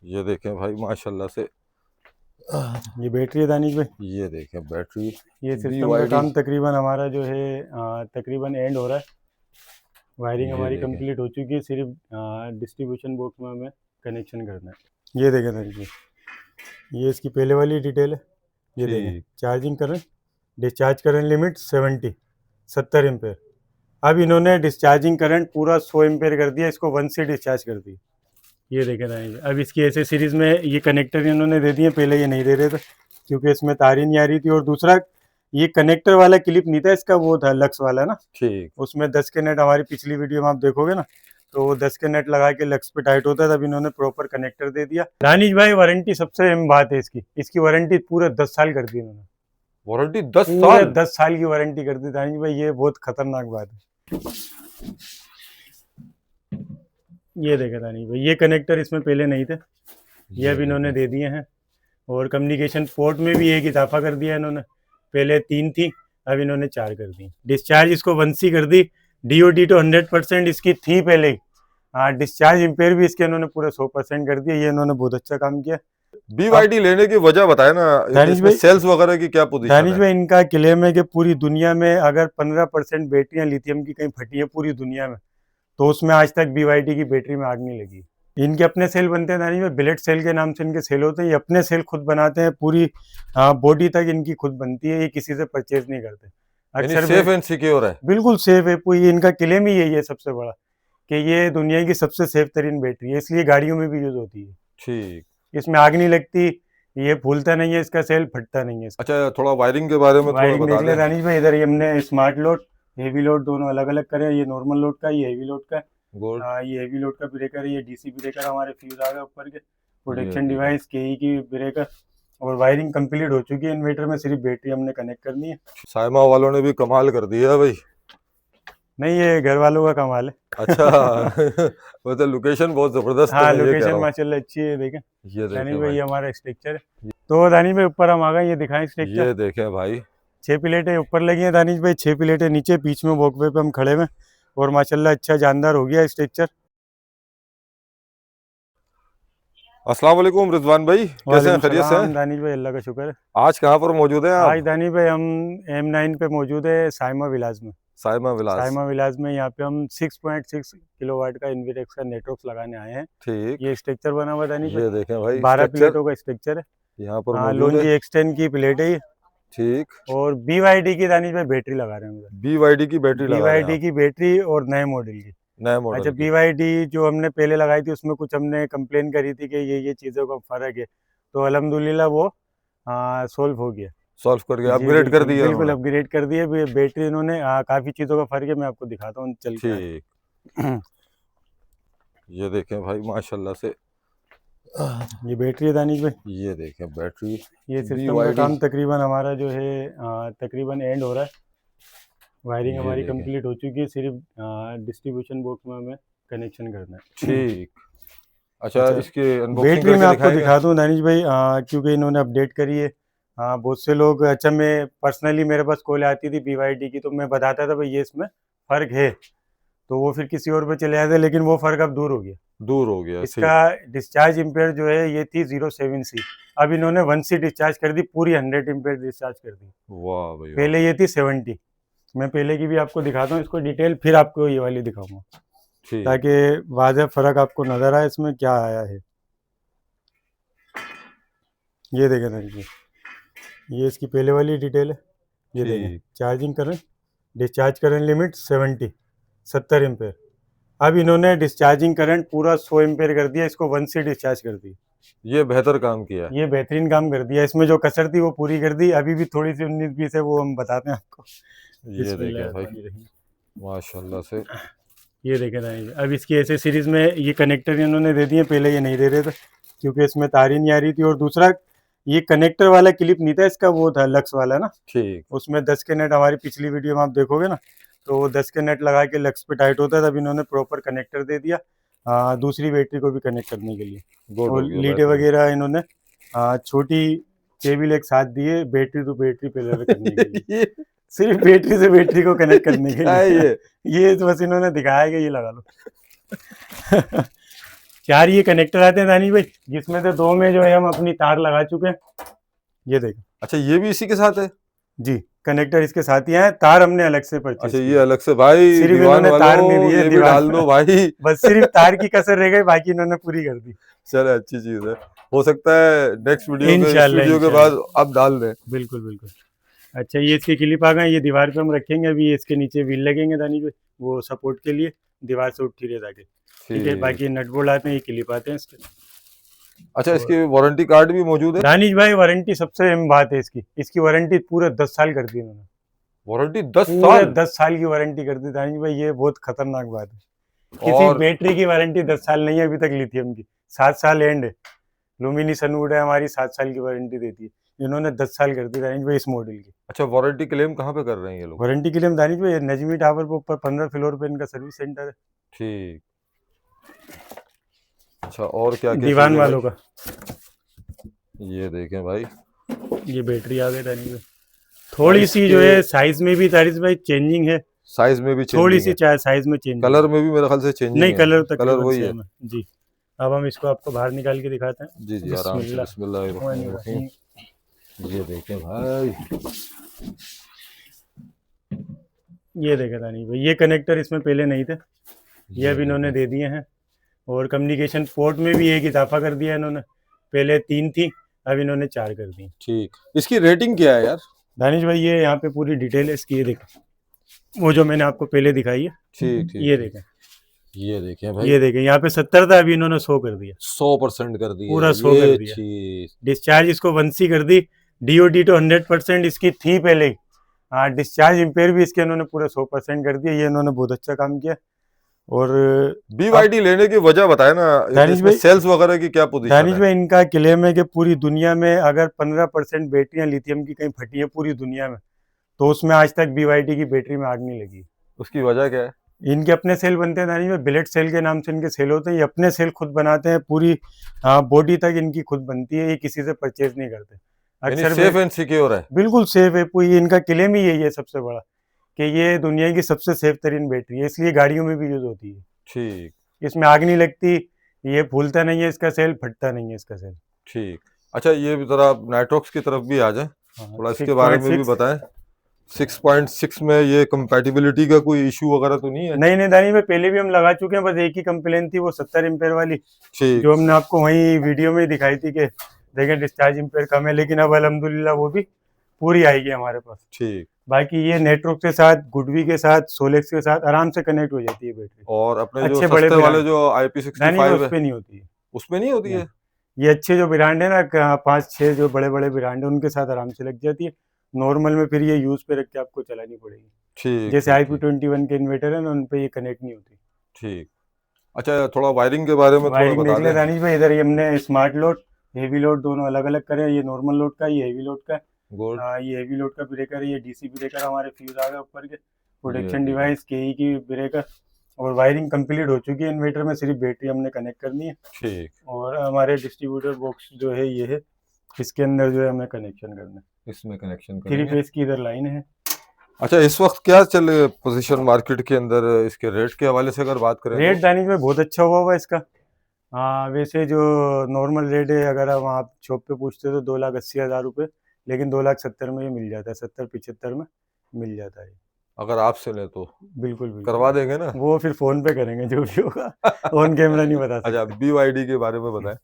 ये देखें भाई माशाल्लाह से। ये बैटरी है दानिश भाई। ये देखें बैटरी ये सिस्टम का BYD। काम तकरीबन हमारा जो है तकरीबन एंड हो रहा है। वायरिंग ये हमारी देखें। कंप्लीट हो चुकी है, सिर्फ डिस्ट्रीब्यूशन बॉक्स में हमें कनेक्शन करना है। ये देखें दानिश भाई, ये इसकी पहले वाली डिटेल है। ये देखें, ठीक। Charging current, discharge current limit 70 ampere. अब इन्होंने डिस्चार्जिंग करंट पूरा 100 एम्पेयर कर दिया, इसको 1 से डिस्चार्ज कर दी। ये देखें दानिश भाई, अब इसकी ऐसे सीरीज़ में ये कनेक्टर इन्होंने दे दिए, पहले ये नहीं दे रहे थे क्योंकि इसमें तार ही नहीं आ रही थी। और दूसरा, ये कनेक्टर वाला क्लिप नहीं था इसका, वो था लक्स वाला ना, ठीक। उसमें 10 के नेट, हमारी पिछली वीडियो में आप देखोगे ना, तो वो 10 के नेट लगा के लक्स पे टाइट होता है, तब इन्होंने प्रॉपर कनेक्टर दे दिया। दानिश भाई, वारंटी सबसे अहम बात है इसकी वारंटी पूरे 10 साल कर दी इन्होंने। वारंटी 10 पूरे साल 10 साल की वारंटी कर दी दानिश भाई, ये बहुत खतरनाक बात है। ये देखे दानिश भाई, ये कनेक्टर इसमें पहले नहीं थे, ये अब इन्होंने दे दिए हैं। और कम्युनिकेशन पोर्ट में भी एक इजाफा कर दिया इन्होंने, पहले 3 थी, अब इन्होंने 4 कर दी। डिस्चार्ज इसको 1 सी कर दी, DOD तो 100% इसकी थी पहले ही। हाँ, डिस्चार्ज इम्पेयर भी इसके इन्होंने पूरे 100% कर दिया। ये इन्होंने बहुत अच्छा काम किया। BYD लेने की वजह बताए ना, दानिश इसमें भाई, सेल्स वगैरह की क्या पोजीशन दानिश है? भाई, इनका क्लेम है कि पूरी दुनिया में अगर 15% बैटरियां लिथियम की कहीं फटी है पूरी दुनिया में, तो उसमें आज तक BYD की बैटरी में आग नहीं लगी। इनके अपने सेल बनते हैं दानिश भाई, बिलेट सेल के नाम से इनके सेल होते हैं। ये अपने सेल खुद बनाते हैं, पूरी बॉडी तक इनकी खुद बनती है, ये किसी से परचेज नहीं करते। यानी अक्सर सेफ एंड सिक्योर है। बिल्कुल सेफ है, पूरी इनका क्लेम ही यही है सबसे बड़ा, कि ये दुनिया की सबसे सेफ तरीन बैटरी है, इसलिए गाड़ियों में भी यूज होती है। ठीक। इसमें आग नहीं लगती, ये फूलता नहीं है, इसका सेल फटता नहीं है। अच्छा, थोड़ा वायरिंग के बारे में थोड़ा वायरिंग बता देख ले दें। दानिश भाई, इधर ये हमने स्मार्ट लोड, हेवी लोड दोनों अलग अलग करे। ये नॉर्मल लोड का, ये हेवी लोड का। गोल्ड। ये हेवी लोड का ब्रेकर है, ये DC ब्रेकर हमारे फ्यूज आ गए ऊपर के, ये प्रोटेक्शन देखें। डिवाइस, KE की ब्रेकर। और वायरिंग कंप्लीट हो चुकी है इन्वर्टर में, सिर्फ बैटरी हमने कनेक्ट करनी है। साइमा वालों ने भी कमाल कर दिया है भाई। नहीं, ये घर वालों का कमाल है। अच्छा। वो तो लोकेशन बहुत जबरदस्त है, हाँ, मैं ये कह लोकेशन रहा हूँ। माशाल्लाह अच्छी है, देखें ये दानिश देखें भाई, भाई। ये हमारा स्ट्रक्चर है। तो दानिश भाई, ऊपर हम आ गए, ये दिखाएं स्ट्रक्चर। ये देखें भाई। 6 प्लेटें ऊपर लगी हैं दानिश भाई, 6 प्लेटें नीचे, बीच में वॉकवे पे हम खड़े हुए। और माशाल्लाह अच्छा जानदार हो गया स्ट्रक्चर। अस्सलाम वालेकुम रिजवान भाई, कैसे हैं? वालेकुम खैरियत से हैं? सलाम दानिश भाई, अल्लाह का शुक्र है। आज कहाँ पर मौजूद हैं आज आप? दानिश भाई, हम M9 पे मौजूद है, साइमा विलास में। साइमा विलास। साइमा विलास में यहाँ पे हम 6.6 किलोवाट का इन्विटेक्स का नेटवर्क लगाने आए हैं। ठीक। ये स्ट्रक्चर बना हुआ दानिश ये भाई, देखें भाई 12 स्ट्रक्चर प्लेटों का स्ट्रक्चर है। यहाँ पर हाँ, मौजूद है। लोनजी X10 की प्लेट है ये। ठीक। और BYD की दानिश भाई बैटरी लगा रहे हैं उधर। BYD की बैटरी लगा रहे हैं BYD आप? की बैटरी और नए मॉडल की। नए अच्छा, मॉडल की। BYD जो हमने पहले लगाई थी उसमें कुछ हमने कंप्लेन करी थी कि ये चीज़ों का फ़र्क है, तो अल्हम्दुलिल्लाह वो सोल्व हो गया। सॉल्व करके जी अपग्रेड कर बिल्कुल, दिया बिल्कुल उन्होंने। अपग्रेड कर दिए। बैटरी इन्होंने काफ़ी चीज़ों का फ़र्क है, मैं आपको दिखाता हूँ चल के आज। ठीक। ये देखें भाई माशाल्लाह से। ये बैटरी है दानिश भाई। ये देखें बैटरी ये सिस्टम का BYD। काम तकरीबन हमारा जो है तकरीबन एंड हो रहा है। वायरिंग ये हमारी देखें। कंप्लीट हो चुकी है, सिर्फ डिस्ट्रीब्यूशन बॉक्स में हमें कनेक्शन करना है। ठीक। अच्छा, अच्छा, इसकी अनबॉक्सिंग बैटरी मैं करके आपको दिखाएंगे? दिखा दूं दानिश भाई, क्योंकि इन्होंने अपडेट करी है। बहुत से लोग, अच्छा, मैं पर्सनली मेरे पास कॉल आती थी BYD की, तो मैं बताता था भाई ये इसमें फ़र्क है, तो वो फिर किसी और पे चले जाते, लेकिन वो फ़र्क अब दूर हो गया। दूर हो गया। इसका ठीक। डिस्चार्ज इम्पेयर जो है ये थी 07C, अब इन्होंने 1C डिस्चार्ज कर दी, पूरी 100 इम्पेयर डिस्चार्ज कर दी। वाह भाई वाह। पहले ये थी 70। मैं पहले की भी आपको दिखाता हूँ इसको डिटेल, फिर आपको ये वाली दिखाऊंगा, ठीक। ताकि वाज़ेह फ़र्क आपको नज़र आए इसमें क्या आया है। ये देखें दानिश भाई, ये इसकी पहले वाली डिटेल है। ये देखें, ठीक। Charging current, discharge current limit 70 ampere. अब इन्होंने डिस्चार्जिंग करंट पूरा 100 एम्पेयर कर दिया, इसको 1 से डिस्चार्ज कर दी। ये बेहतर काम किया। ये बेहतरीन काम कर दिया, इसमें जो कसर थी वो पूरी कर दी, अभी भी थोड़ी सी 19-20 है, वो हम बताते हैं आपको। ये देखें भाई बिस्मिल्लाहिर्रहमानिर्रहीम। माशाल्लाह से। ये देखें दानिश भाई, अब इसकी ऐसे सीरीज में ये कनेक्टर इन्होंने दे दिए, पहले ये नहीं दे रहे थे क्योंकि इसमें तार ही नहीं आ रही थी। और दूसरा, ये कनेक्टर वाला क्लिप नहीं था इसका, वो था लक्स वाला ना, ठीक। उसमें 10 के नेट, हमारी पिछली वीडियो में आप देखोगे ना, तो वो 10 के नेट लगा के लक्स पे टाइट होता है, तब इन्होंने प्रॉपर कनेक्टर दे दिया दूसरी बैटरी को भी कनेक्ट करने के लिए। गुड और हो गया, लीडें बेहतरीन। वगैरह इन्होंने छोटी केबल एक साथ दिए, बैटरी टू बैटरी पेयर करने के लिए, ये सिर्फ बैटरी से बैटरी को कनेक्ट करने के क्या है लिए। ये? ये तो बस इन्होंने दिखाया कि ये लगा लो। 4 ये कनेक्टर आते हैं दानिश भाई, जिसमें से 2 में जो है हम अपनी तार लगा चुके हैं। ये देखो अच्छा ये भी इसी के साथ है? जी, कनेक्टर इसके साथ ही है, तार हमने अलग से परचेज अच्छा की ये है। अलग से भाई सिर्फ दीवान इन्होंने तार नहीं वालों दी है ये भी दीवार डाल दो भाई। बस सिर्फ तार की कसर रह गई, बाकी इन्होंने पूरी कर दी। चलो अच्छी चीज है, हो सकता है नेक्स्ट वीडियो के इस इंशाल्लाह वीडियो के इंशाल्लाह, बाद आप डाल दें। बिल्कुल बिल्कुल। अच्छा ये इसकी क्लिप आ गए, ये दीवार पे हम रखेंगे, अभी ये इसके नीचे व्हील लगेंगे दानिश भाई, वो सपोर्ट के लिए, दीवार से उठती रहे ताकि। ठीक है, बाकी नट बोल्ट आते हैं, ये क्लिप आते हैं इसके। अच्छा इसकी वारंटी कार्ड भी मौजूद है? दानिश भाई वारंटी सबसे अहम बात है इसकी वारंटी पूरे 10 साल कर दी इन्होंने। वारंटी 10 पूरे साल? 10 साल की वारंटी कर दी दानिश भाई, ये बहुत खतरनाक बात है। किसी और बैटरी की वारंटी 10 साल नहीं है अभी तक लिथियम की, 7 साल एंड है। लुमिनी सनवुड है हमारी, 7 साल की वारंटी देती है, इन्होंने 10 साल कर दी दानिश भाई इस मॉडल की। अच्छा वारंटी क्लेम कहाँ पे कर रहे हैं ये लोग? वारंटी के लिए हम दानिश भाई नजमी टावर पर ऊपर 15 फ्लोर पे इनका सर्विस सेंटर है। ठीक। अच्छा और क्या क्या दीवान चीज़ें वालों का भाई? ये देखें भाई, ये बैटरी आ गई दानिश भाई, थोड़ी सी जो है साइज में भी दानिश भाई चेंजिंग है, साइज में भी थोड़ी चेंजिंग सी है, साइज में चेंज, कलर में भी मेरे ख्याल से चेंजिंग नहीं है। कलर कलर तकरीबन वही है सेम है जी। अब हम इसको आपको बाहर निकाल के दिखाते हैं। जी जी आराम से। बिस्मिल्लाहिर्रहमानिर्रहीम। ये देखें भाई, ये देखे दानिश भाई, ये कनेक्टर इसमें पहले नहीं थे, ये अब इन्होंने दे दिए हैं। और कम्युनिकेशन पोर्ट में भी एक इजाफा कर दिया इन्होंने, पहले 3 थी, अब इन्होंने 4 कर दी। ठीक। इसकी रेटिंग क्या है यार? दानिश भाई ये यहाँ पे पूरी डिटेल है इसकी, ये देखें, वो जो मैंने आपको पहले दिखाई है। ठीक ठीक। ये देखें, ये देखें भाई, ये देखें, यहाँ पे 70 था, अभी इन्होंने 100 कर दिया, 100% कर दिया पूरा 100 ये कर दिया। चीज। डिस्चार्ज इसको 1C कर दी, DOD तो 100% इसकी थी पहले ही। हाँ, डिस्चार्ज इम्पेयर भी इसके इन्होंने पूरा 100% कर दिया, ये इन्होंने बहुत अच्छा काम किया। और BYD लेने की वजह बताए ना, दानिश इसमें भाई, सेल्स वगैरह की क्या पोजीशन दानिश है? भाई इनका क्लेम है कि पूरी दुनिया में अगर 15% बैटरियां लिथियम की कहीं फटी है पूरी दुनिया में, तो उसमें आज तक BYD की बैटरी में आग नहीं लगी। उसकी वजह क्या है? इनके अपने सेल बनते हैं दानिश भाई, बिलेट सेल के नाम से इनके सेल होते हैं, ये अपने सेल खुद बनाते हैं, पूरी बॉडी तक इनकी खुद बनती है, ये किसी से परचेज नहीं करते। अक्सर सेफ एंड सिक्योर है? बिल्कुल सेफ है, पूरी इनका क्लेम ही यही है सबसे बड़ा, कि ये दुनिया की सबसे सेफ तरीन बैटरी है, इसलिए गाड़ियों में भी यूज होती है। ठीक इसमें आग नहीं लगती, ये फूलता नहीं है इसका सेल, फटता नहीं है इसका सेल। ठीक। अच्छा ये भी जरा नाइट्रॉक्स की तरफ भी आ जाए, थोड़ा इसके बारे में भी 6.6 बताएं। 6.6 में ये कंपैटिबिलिटी का कोई इशू वगैरह तो नहीं है? नहीं नहीं दानी में पहले भी हम लगा चुके हैं, बस एक ही कंप्लेन थी, वो 70 एम्पेयर वाली, ठीक। जो हमने आपको वही वीडियो में दिखाई थी कि देखें डिस्चार्ज एम्पेयर कम है, लेकिन अब अल्हम्दुलिल्लाह वो भी पूरी आएगी हमारे पास। ठीक। बाकी ये नेटवर्क के साथ, गुडवी के साथ, सोलेक्स के साथ आराम से कनेक्ट हो जाती है बैटरी। और अपने जो अच्छे बड़े सस्ते वाले ब्रांड जो दानी IP65 में है उस पे नहीं होती है, उसमें नहीं होती है? ये अच्छे जो ब्रांड है ना, 5-6 जो बड़े बड़े ब्रांड है उनके साथ आराम से लग जाती है। नॉर्मल में फिर ये यूज पे रख के आपको चलानी पड़ेगी, ठीक। जैसे ठीक, ठीक, IP21 के इन्वर्टर है ना, उन पे ये कनेक्ट नहीं होती। ठीक। अच्छा थोड़ा वायरिंग के बारे में थोड़ा वायरिंग बता देख ले दें। दानिश भाई, इधर ये हमने स्मार्ट लोड, हेवी लोड दोनों अलग अलग करे, ये नॉर्मल लोड का, ये हेवी लोड का। गोल्ड। ये हेवी लोड का ब्रेकर है, ये DC ब्रेकर हमारे फ्यूज आ गए ऊपर के, प्रोटेक्शन ये डिवाइस, KE की ब्रेकर, और वायरिंग कंप्लीट हो चुकी है इन्वर्टर में, सिर्फ बैटरी हमने कनेक्ट करनी है। ठीक। और हमारे डिस्ट्रीब्यूटर बॉक्स जो है ये है, इसके अंदर जो है हमें कनेक्शन करना है, इसमें कनेक्शन 3 करेंगे। फेज की इधर लाइन है। अच्छा इस वक्त क्या चले पोजीशन मार्केट के अंदर, इसके रेट के हवाले से अगर बात करें रेट तो? दानिश में बहुत अच्छा हुआ हुआ है इसका। हाँ वैसे जो नॉर्मल रेट है, अगर हम आप शॉप पे पूछते तो 2,80,000 रुपये, लेकिन 2,70,000 में ये मिल जाता है, 70-75 में मिल जाता है। अगर आपसे ले तो बिल्कुल बिल्कुल करवा देंगे ना? वो फिर फोन पे करेंगे जो भी होगा, ऑन कैमरा नहीं बता अच्छा सकते। BYD के बारे में बताएं,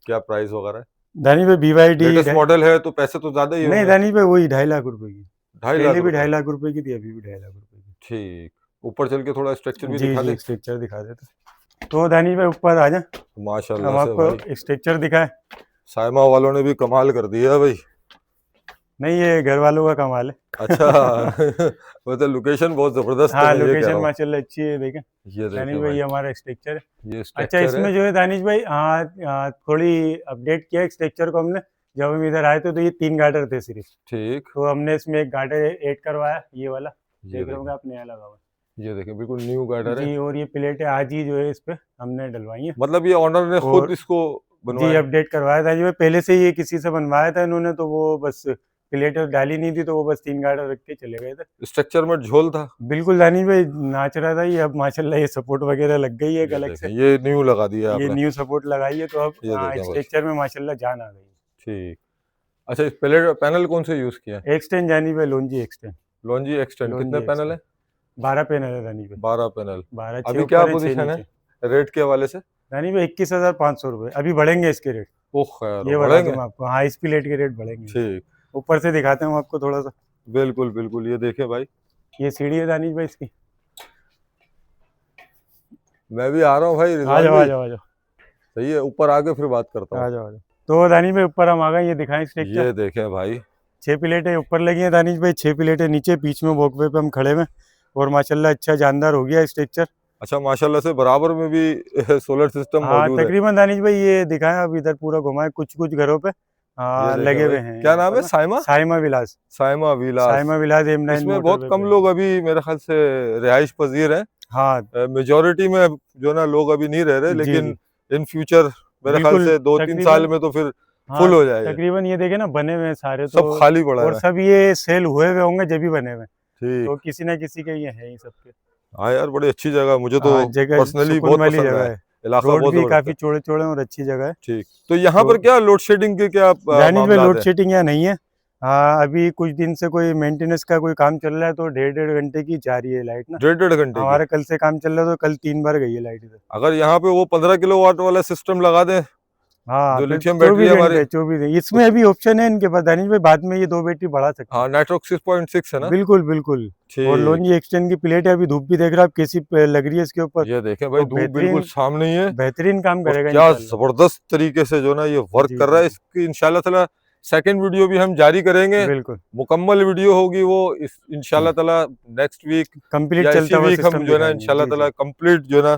क्या प्राइस वगैरह है? दानी पे BYD लेटेस्ट मॉडल है तो पैसे तो ज्यादा ही नहीं, होंगे। दानी पे वही 2.5 लाख रुपए की, 2.5 लाख पहले भी रुपए? 2.5 लाख रुपए की थी, अभी भी 2.5 लाख रुपए की। ठीक। ऊपर चल के थोड़ा स्ट्रक्चर भी जी दिखा जी दे। स्ट्रक्चर दिखा देते। तो दानिश भाई ऊपर आ जाए, हम माशाल्लाह से भाई, आपको स्ट्रक्चर दिखाए। साइमा वालों ने भी कमाल कर दिया भाई। नहीं ये घर वालों का कमाल है। अच्छा मतलब लोकेशन बहुत जबरदस्त है, हाँ मैं ये कह लोकेशन रहा हूँ। माशाल्लाह अच्छी है, देखें ये दानिश देखें भाई, भाई, ये हमारा स्ट्रक्चर है। ये अच्छा स्ट्रक्चर इसमें है। जो है दानिश भाई, थोड़ी अपडेट किया स्ट्रक्चर को हमने, जब हम इधर आए थे तो ये 3 गार्डर थे सिर्फ, ठीक। तो हमने इसमें एक गार्डर ऐड करवाया, ये वाला ये देख रहे होंगे देखें, आप, नया लगा हुआ ये देखें बिल्कुल न्यू गार्डर है है। जी। और ये प्लेटें आज ही जो है इस पे हमने डलवाई है, मतलब ये ऑनर ने खुद और इसको जी बनवाया? अपडेट करवाया था जी, मैं पहले से ये किसी से बनवाया था इन्होंने, तो वो बस प्लेट डाली नहीं थी तो वो बस 3 गार्डर रख के चले गए थे। स्ट्रक्चर में झोल था। बिल्कुल दानिश भाई नाच रहा था ये, अब माशाल्लाह ये सपोर्ट वगैरह लग गई है ये एक अलग से, देखें, ये न्यू लगा दिया ये आपने। न्यू सपोर्ट लगाई है तो अब ये देखें बस। स्ट्रक्चर में माशाल्लाह जान आ गई। ठीक। अच्छा, इस पैनल कौन से यूज किया है? एक्सटेंड जानी भाई, लोनजी एक्सटेंड। लॉन्जी एक्सटेंड। कितने लोनजी पैनल है? 12 पैनल है दानिश भाई। 12 पैनल। 12 अभी 6 क्या ऊपर है 6 पोजीशन है नीचे। रेट के हवाले से? दानिश भाई 21,500 रुपए, अभी बढ़ेंगे इसके रेट। ओह खैर, ये बता बढ़ेंगे। दूं मैं आपको, हाँ इस प्लेट के रेट बढ़ेंगे। ठीक, ऊपर से दिखाते हैं आपको थोड़ा सा। बिल्कुल बिल्कुल। ये देखें भाई, ये सीढ़ी है दानिश भाई इसकी। मैं भी आ रहा हूँ भाई आ रिजवान जाओ आ भाई। जाओ आ जाओ सही है, ऊपर आके फिर बात करता आ हूँ। जाओ आ जाओ। तो दानिश भाई ऊपर हम आ गए, ये दिखाएं स्ट्रक्चर। ये देखें भाई, 6 प्लेटें ऊपर लगी हैं दानिश भाई, 6 प्लेटें नीचे, बीच में वॉकवे पे हम खड़े हैं और माशाल्लाह अच्छा जानदार हो गया स्ट्रक्चर। अच्छा माशाल्लाह से बराबर में भी सोलर सिस्टम हाँ मौजूद है। तकरीबन दानिश भाई ये दिखाएं, अब इधर पूरा घुमाएं, कुछ कुछ घरों पे ये देखें लगे भाई, हुए हैं। क्या यहाँ नाम पर है? ना, साइमा साइमा विलास। साइमा विलास। साइमा विलास M9 इसमें मोटरवे बहुत कम पे। लोग अभी मेरे ख्याल से रिहाइश पजीर हैं। हाँ मेजोरिटी में जो ना लोग अभी नहीं रह रहे, जी लेकिन जी इन फ्यूचर मेरे ख्याल बिल्कुल से 2-3 तकरीबन। साल में तो फिर हाँ फुल हो जाएगा। तकरीबन ये देखे ना बने हुए हैं सारे सब तो, खाली पड़ा और है। सब ये सेल हुए हुए होंगे जब भी बने हुए, ठीक। तो किसी ना किसी के ये है ही सबके। हाँ यार, बड़ी अच्छी जगह, मुझे तो हाँ जगह पर्सनली सुकून बहुत वाली पसंद जगह है। है, इलाका रोड बहुत भी जबरदस्त काफी है। चौड़े चौड़े और अच्छी जगह है। ठीक। तो यहाँ पर तो क्या लोड शेडिंग के क्या जानिश भाई मामलात लोड है? शेडिंग यहाँ नहीं है। हाँ अभी कुछ दिन से कोई मेंटेनेंस का कोई काम चल रहा है तो 1.5 घंटे की जा रही है लाइट ना। 1.5 घंटे की? हमारा कल से काम चल रहा है तो कल 3 बार गई है लाइट इधर। अगर यहाँ पे वो 15 किलोवाट वाला सिस्टम लगा दें, हाँ जो फिर लिथियम 24 बैटरी हमारी, घंटे 24 घंटे इसमें अभी ऑप्शन है इनके पास दानिश भाई, बाद में ये 2 बैटरी बढ़ा सकते हैं। हाँ नाइट्रोक 6.6 है ना? बिल्कुल बिल्कुल। और ठीक। लोन ये एक्सटेंड की प्लेट है, अभी धूप भी देख रहे हो आप कैसी लग रही है इसके ऊपर। ये देखें भाई, तो धूप बिल्कुल सामने ही है बेहतरीन काम और करेगा क्या इंशाल्लाह। जबरदस्त तरीके से जो ना ये वर्क जी कर रहा है। जी इसकी इंशाल्लाह ताला सेकंड वीडियो भी हम जारी करेंगे, बिल्कुल मुकम्मल वीडियो होगी वो इस इंशाल्लाह ताला नेक्स्ट वीक कंप्लीट या इसी चलता हुआ वीक हम सिस्टम जो है ना दिखाएंगे। इंशाल्लाह जी ताला जी कंप्लीट जो है ना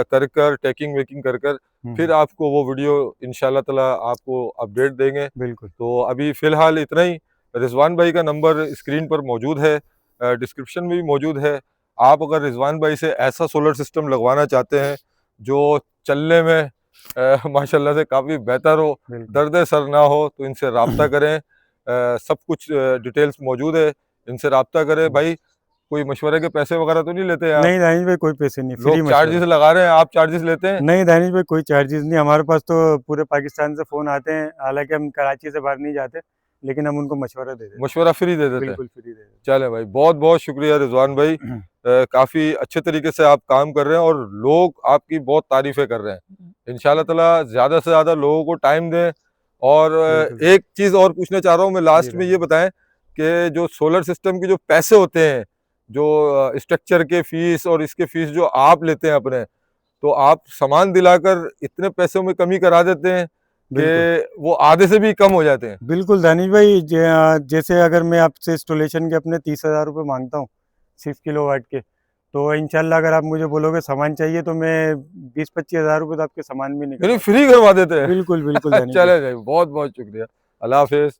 कर कर टेकिंग वेकिंग कर कर फिर आपको वो वीडियो इंशाल्लाह ताला आपको अपडेट देंगे। बिल्कुल तो अभी फिलहाल इतना ही। रिजवान भाई का नंबर स्क्रीन पर मौजूद है, डिस्क्रिप्शन में भी मौजूद है। आप अगर रिजवान भाई से ऐसा सोलर सिस्टम लगवाना चाहते हैं जो चलने में माशाल्लाह से काफ़ी बेहतर हो, बिल्कुल दर्द सर ना हो, तो इनसे रब्ता करें। सब कुछ डिटेल्स मौजूद है, इनसे रब्ता करें। भाई कोई मशवरे के पैसे वगैरह तो नहीं लेते आप? नहीं दानिश भाई कोई पैसे नहीं, फ्री लोग मशवरा। चार्जेस लगा रहे हैं, आप चार्जेस लेते हैं? नहीं दानिश भाई कोई चार्जेस नहीं, हमारे पास तो पूरे पाकिस्तान से फोन आते हैं, हालांकि हम कराची से बाहर नहीं जाते, लेकिन हम उनको मशवरा दे देते हैं। मशवरा फ्री दे देते हैं? बिल्कुल फ्री दे देते चले भाई, बहुत बहुत शुक्रिया रिजवान भाई। हैं। काफ़ी अच्छे तरीके से आप काम कर रहे हैं और लोग आपकी बहुत तारीफ़ें कर रहे हैं। इंशाल्लाह ताला ज़्यादा से ज़्यादा लोगों को टाइम दें। और बिल्कुल एक चीज़ और पूछना चाह रहा हूँ मैं जी लास्ट में, दानिश ये बताएं कि जो सोलर सिस्टम के जो पैसे होते हैं, जो स्ट्रक्चर के फीस और इसके फीस जो आप लेते हैं अपने, तो आप सामान दिलाकर इतने पैसों में कमी करा देते हैं बिल्कुल कि वो आधे से भी कम हो जाते हैं। बिल्कुल दानिश भाई जैसे अगर मैं आपसे इंस्टॉलेशन के अपने 30,000 रुपये मांगता हूँ 6 किलोवाट के, तो इंशाल्लाह अगर आप मुझे बोलोगे सामान चाहिए तो मैं 20-25 हज़ार रुपये तो आपके सामान भी यानी निकल फ्री करवा देते हैं? बिल्कुल बिल्कुल दानिश भाई। चले भाई, बहुत बहुत शुक्रिया। अल्लाह हाफिज़।